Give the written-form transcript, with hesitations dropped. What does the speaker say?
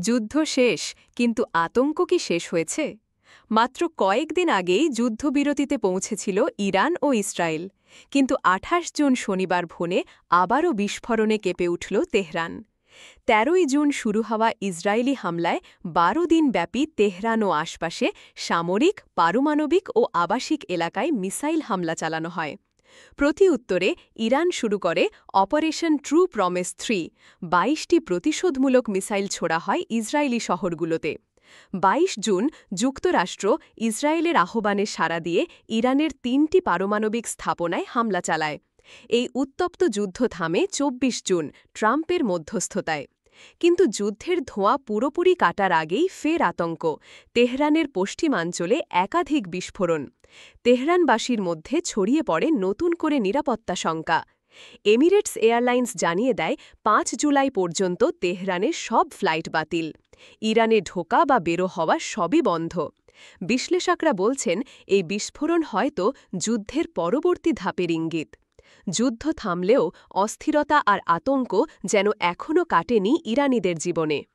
যুদ্ধ শেষ, কিন্তু আতঙ্ক কি শেষ হয়েছে? মাত্র কয়েকদিন আগেই যুদ্ধবিরতিতে পৌঁছেছিল ইরান ও ইসরায়েল, কিন্তু ২৮ জুন শনিবার ভোরে আবারও বিস্ফোরণে কেঁপে উঠল তেহরান। ১৩ই জুন শুরু হওয়া ইসরায়েলি হামলায় ১২ দিনব্যাপী তেহরান ও আশপাশে সামরিক, পারমাণবিক ও আবাসিক এলাকায় মিসাইল হামলা চালানো হয়। প্রতি উত্তরে ইরান শুরু করে অপারেশন ট্রু প্রমিস ৩। ২২টি প্রতিশোধমূলক মিসাইল ছোড়া হয় ইসরায়েলি শহরগুলোতে। ২২ জুন যুক্তরাষ্ট্র ইসরায়েলের আহ্বানে সাড়া দিয়ে ইরানের ৩টি পারমাণবিক স্থাপনায় হামলা চালায়। এই উত্তপ্ত যুদ্ধ থামে ২৪ জুন ট্রাম্পের মধ্যস্থতায়। কিন্তু যুদ্ধের ধোঁয়া পুরোপুরি কাটার আগেই ফের আতঙ্ক। তেহরানের পশ্চিমাঞ্চলে একাধিক বিস্ফোরণ। তেহরানবাসীর মধ্যে ছড়িয়ে পড়ে নতুন করে নিরাপত্তা শঙ্কা। এমিরেটস এয়ারলাইন্স জানিয়ে দেয় ৫ জুলাই পর্যন্ত তেহরানের সব ফ্লাইট বাতিল। ইরানে ঢোকা বা বেরো হওয়া সবই বন্ধ। বিশ্লেষকরা বলছেন, এই বিস্ফোরণ হয়তো যুদ্ধের পরবর্তী ধাপের ইঙ্গিত। যুদ্ধ থামলেও অস্থিরতা আর আতঙ্ক যেন এখনও কাটেনি ইরানিদের জীবনে।